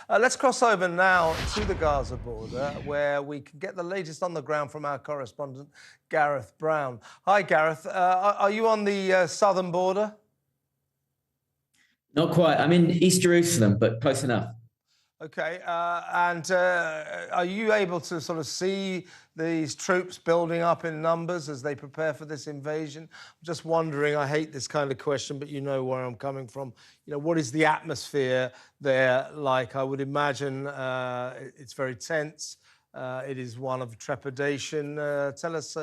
Let's cross over now to the Gaza border, where we can get the latest on the ground from our correspondent, Gareth Browne. Hi, Gareth. Are you on the southern border? Not quite. I'm in East Jerusalem, but close enough. Okay. Are you able to sort of see these troops building up in numbers as they prepare for this invasion? I'm just wondering, I hate this kind of question, but you know where I'm coming from. You know, what is the atmosphere there like? I would imagine it's very tense. It is one of trepidation. Tell us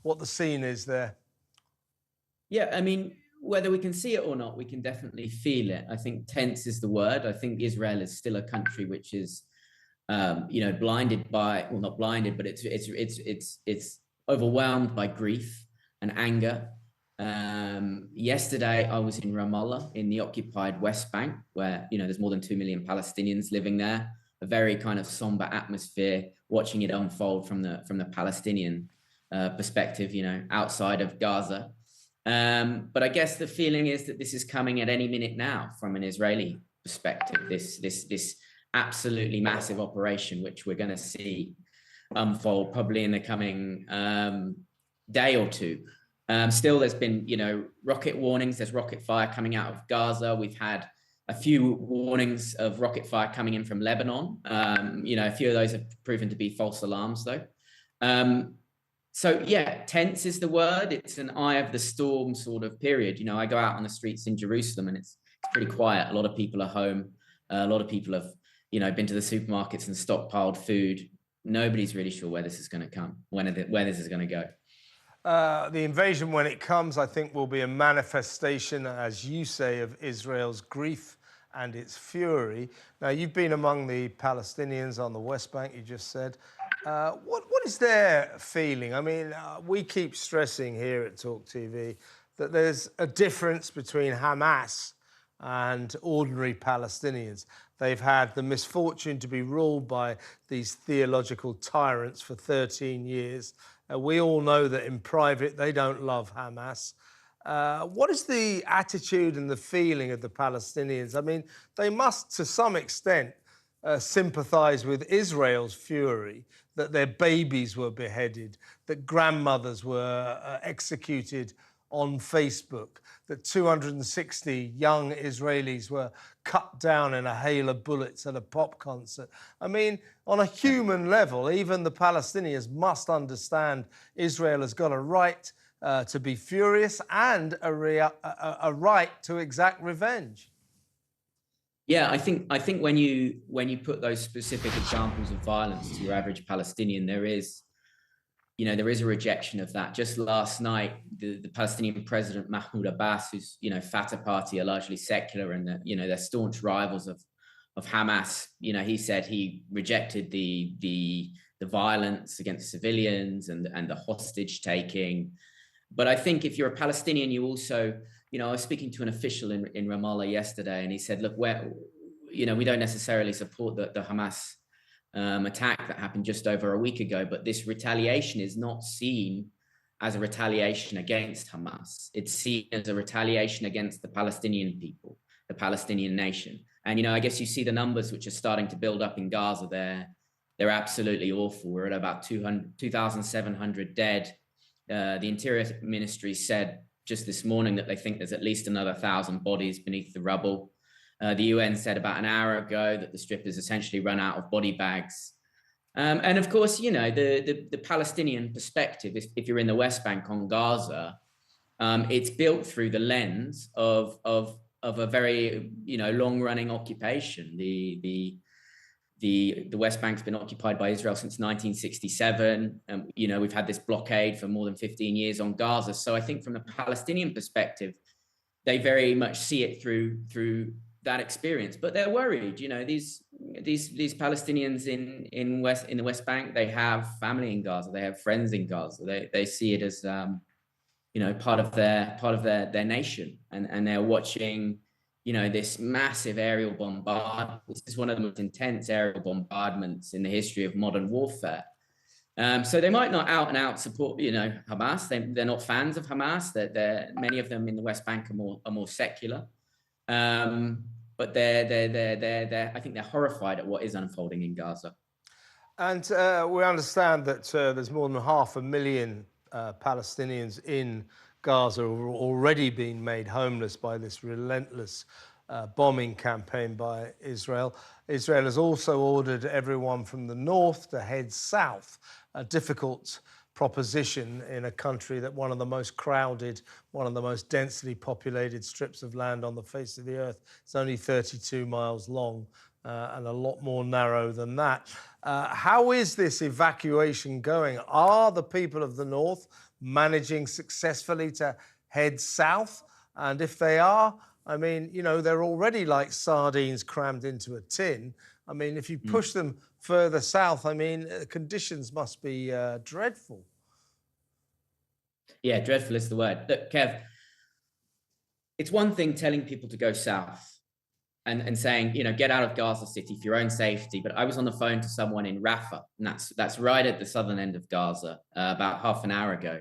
what the scene is there. Yeah, I mean, whether we can see it or not, we can definitely feel it. I think tense is the word. I think Israel is still a country which is, blinded by, well, not blinded, but it's overwhelmed by grief and anger. Yesterday, I was in Ramallah in the occupied West Bank, where there's more than 2 million Palestinians living there. A very kind of somber atmosphere, watching it unfold from the Palestinian perspective, outside of Gaza. But I guess the feeling is that this is coming at any minute now from an Israeli perspective, this absolutely massive operation, which we're going to see unfold probably in the coming day or two. Still, there's been, rocket warnings. There's rocket fire coming out of Gaza. We've had a few warnings of rocket fire coming in from Lebanon. A few of those have proven to be false alarms, though. So, yeah, tense is the word. It's an eye of the storm sort of period. I go out on the streets in Jerusalem and it's pretty quiet. A lot of people are home. A lot of people have, been to the supermarkets and stockpiled food. Nobody's really sure where this is going to come, where this is going to go. The invasion, when it comes, I think will be a manifestation, as you say, of Israel's grief and its fury. Now, you've been among the Palestinians on the West Bank, you just said. What is their feeling? I mean, we keep stressing here at TalkTV that there's a difference between Hamas and ordinary Palestinians. They've had the misfortune to be ruled by these theological tyrants for 13 years. We all know that in private they don't love Hamas. What is the attitude and the feeling of the Palestinians? I mean, they must, to some extent, sympathise with Israel's fury, that their babies were beheaded, that grandmothers were executed on Facebook, that 260 young Israelis were cut down in a hail of bullets at a pop concert. I mean, on a human level, even the Palestinians must understand Israel has got a right to be furious and a right to exact revenge. Yeah, I think when you put those specific examples of violence to your average Palestinian, there is a rejection of that. Just last night, the Palestinian president Mahmoud Abbas, whose Fatah party are largely secular and they're staunch rivals of Hamas. He said he rejected the violence against civilians and the hostage taking. But I think if you're a Palestinian, you also, I was speaking to an official in Ramallah yesterday, and he said, look, we don't necessarily support the Hamas attack that happened just over a week ago, but this retaliation is not seen as a retaliation against Hamas. It's seen as a retaliation against the Palestinian people, the Palestinian nation. And, I guess you see the numbers which are starting to build up in Gaza. They're absolutely awful. We're at about 2,700 dead. The Interior Ministry said just this morning that they think there's at least another 1,000 bodies beneath the rubble. The UN said about an hour ago that the Strip has essentially run out of body bags. And of course, the Palestinian perspective, if you're in the West Bank on Gaza, it's built through the lens of a very, long-running occupation. The West Bank's been occupied by Israel since 1967. We've had this blockade for more than 15 years on Gaza. So I think from the Palestinian perspective, they very much see it through that experience. But they're worried. These Palestinians in the West Bank, they have family in Gaza, they have friends in Gaza. They see it as part of their nation, and they're watching this massive aerial bombardment. This is one of the most intense aerial bombardments in the history of modern warfare. So they might not out and out support, Hamas. They're not fans of Hamas. Many of them in the West Bank are more secular. but I think they're horrified at what is unfolding in Gaza. And we understand that there's more than 500,000 Palestinians in Gaza who have already been made homeless by this relentless bombing campaign by Israel. Israel has also ordered everyone from the north to head south, a difficult proposition in a country that one of the most crowded, one of the most densely populated strips of land on the face of the earth. It's only 32 miles long and a lot more narrow than that. How is this evacuation going? Are the people of the north managing successfully to head south? And if they are, I mean, you know, they're already like sardines crammed into a tin. I mean, if you push them further south, I mean, conditions must be dreadful. Yeah, dreadful is the word. Look, Kev, it's one thing telling people to go south and saying, you know, get out of Gaza City for your own safety. But I was on the phone to someone in Rafah, and that's right at the southern end of Gaza, about half an hour ago.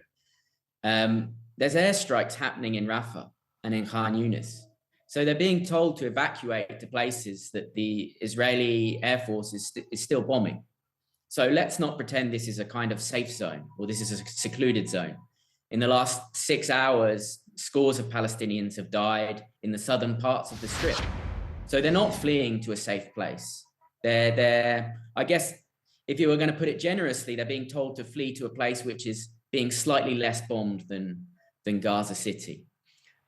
There's airstrikes happening in Rafah and in Khan Yunis. So they're being told to evacuate to places that the Israeli Air Force is still bombing. So let's not pretend this is a kind of safe zone or this is a secluded zone. In the last 6 hours, scores of Palestinians have died in the southern parts of the Strip. So they're not fleeing to a safe place. I guess, if you were going to put it generously, they're being told to flee to a place which is being slightly less bombed than Gaza City.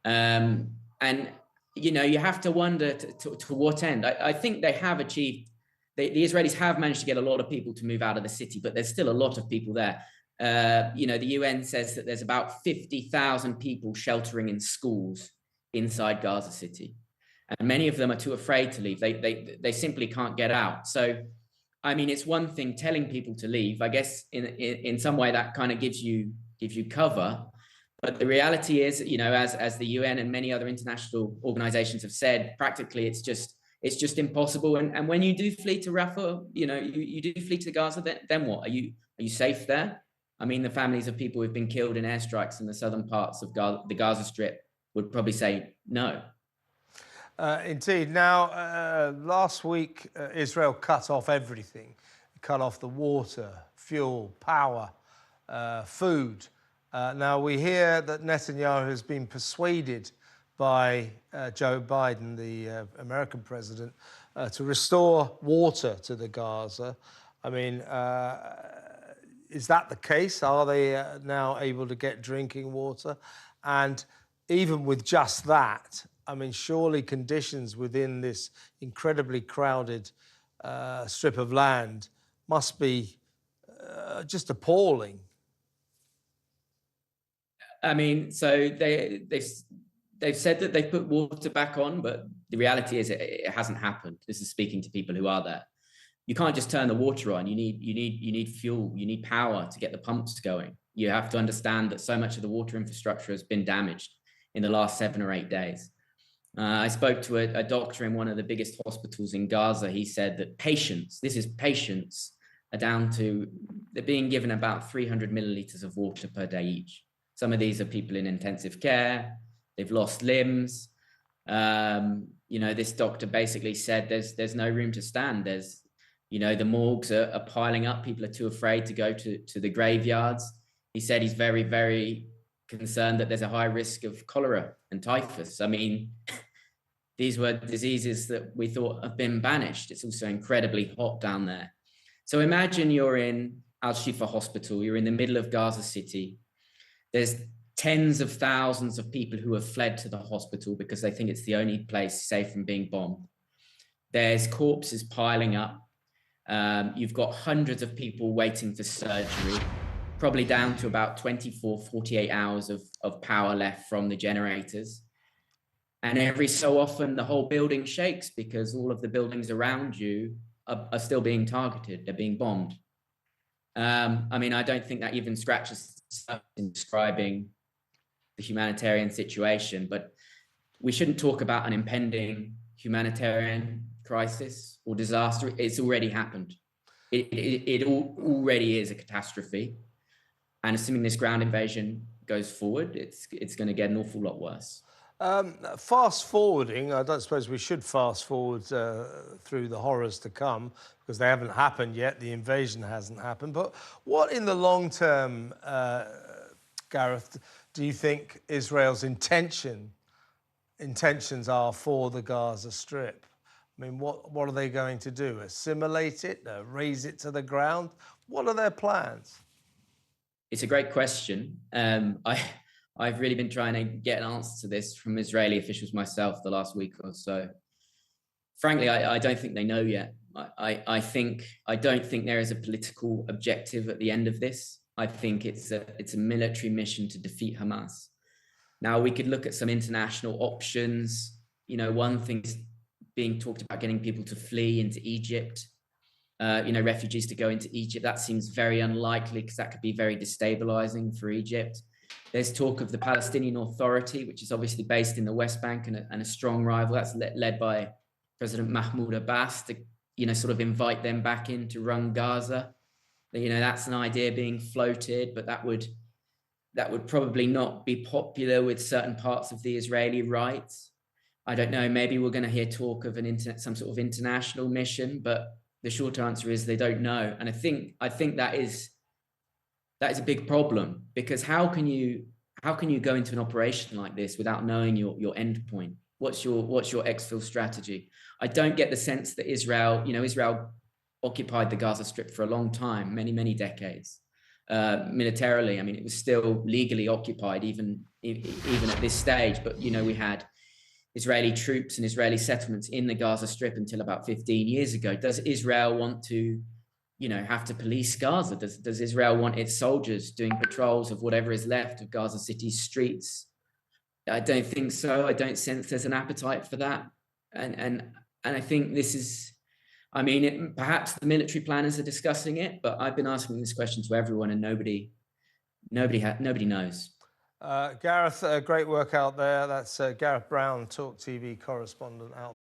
And, you know, you have to wonder to what end. I think they have achieved, the Israelis have managed to get a lot of people to move out of the city, but there's still a lot of people there. You know, the UN says that there's about 50,000 people sheltering in schools inside Gaza City. And many of them are too afraid to leave. They simply can't get out. So, I mean, it's one thing telling people to leave. I guess in some way that kind of gives you cover. But the reality is, you know, as the UN and many other international organizations have said, practically it's just impossible. And when you do flee to Rafah, you know, you do flee to Gaza, then what? Are you safe there? I mean, the families of people who've been killed in airstrikes in the southern parts of the Gaza Strip would probably say no. Indeed. Now, last week, Israel cut off everything. It cut off the water, fuel, power, food. Now, we hear that Netanyahu has been persuaded by Joe Biden, the American president, to restore water to the Gaza. I mean, is that the case? Are they now able to get drinking water? And even with just that, I mean, surely conditions within this incredibly crowded strip of land must be just appalling. I mean, so they've said that they've put water back on, but the reality is it hasn't happened. This is speaking to people who are there. You can't just turn the water on. You need fuel. You need power to get the pumps going. You have to understand that so much of the water infrastructure has been damaged in the last 7 or 8 days. I spoke to a doctor in one of the biggest hospitals in Gaza. He said that patients are down to, they're being given about 300 milliliters of water per day each. Some of these are people in intensive care. They've lost limbs. You know, this doctor basically said there's no room to stand. There's, you know, the morgues are piling up. People are too afraid to go to the graveyards. He said he's very, very concerned that there's a high risk of cholera and typhus. I mean, these were diseases that we thought have been banished. It's also incredibly hot down there. So imagine you're in Al-Shifa Hospital. You're in the middle of Gaza City. There's tens of thousands of people who have fled to the hospital because they think it's the only place safe from being bombed. There's corpses piling up. You've got hundreds of people waiting for surgery, probably down to about 24, 48 hours of power left from the generators. And every so often the whole building shakes because all of the buildings around you are still being targeted. They're being bombed. I mean, I don't think that even scratches the surface in describing the humanitarian situation, but we shouldn't talk about an impending humanitarian crisis or disaster. It's already happened. It already is a catastrophe. And assuming this ground invasion goes forward, it's going to get an awful lot worse. Fast forwarding, I don't suppose we should fast forward through the horrors to come because they haven't happened yet. The invasion hasn't happened. But what in the long term, Gareth, do you think Israel's intentions are for the Gaza Strip? I mean, what are they going to do? Assimilate it, raze it to the ground? What are their plans? It's a great question. I've really been trying to get an answer to this from Israeli officials myself the last week or so. Frankly, I don't think they know yet. I don't think there is a political objective at the end of this. I think it's a military mission to defeat Hamas. Now, we could look at some international options. You know, one thing is being talked about getting people to flee into Egypt. Refugees to go into Egypt. That seems very unlikely because that could be very destabilizing for Egypt. There's talk of the Palestinian Authority, which is obviously based in the West Bank and a strong rival. That's led by President Mahmoud Abbas to, sort of invite them back in to run Gaza. That's an idea being floated, but that would probably not be popular with certain parts of the Israeli right. I don't know, maybe we're going to hear talk of some sort of international mission, but the short answer is they don't know. And I think that is a big problem, because how can you go into an operation like this without knowing your end point? What's your exfil strategy? I don't get the sense that Israel occupied the Gaza Strip for a long time, many decades. Militarily, I mean, it was still legally occupied even at this stage, but we had Israeli troops and Israeli settlements in the Gaza Strip until about 15 years ago. Does Israel want to, have to police Gaza? Does Israel want its soldiers doing patrols of whatever is left of Gaza City's streets? I don't think so. I don't sense there's an appetite for that. And I think this is, perhaps the military planners are discussing it, but I've been asking this question to everyone and nobody knows. Gareth, great work out there. That's Gareth Browne, TalkTV correspondent out